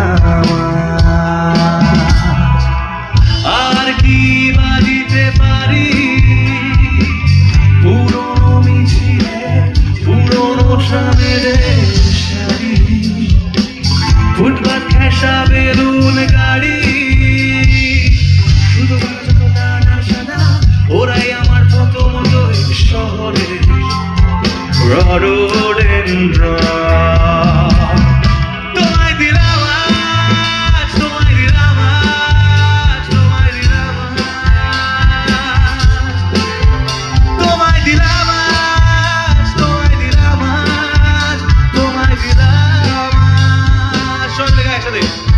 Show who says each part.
Speaker 1: দিলাম আর কি বাজিতে পারি পুরনো মিছিলে পুরনো সামনের শাড়ি ফুটপাত ঘেঁষা বেলুন গাড়ি শুধু বাজতো গানা সাদা ওরাই আমার প্রথম শহরে রডোডেন্ড্রন তোমায় দিলাম আজ তোমায় দিলাম আজ তোমায় দিলাম তোমায় দিলাম আজ তোমায় দিলাম আজ তোমায় দিলাম আজ সব জায়গায় একসাথে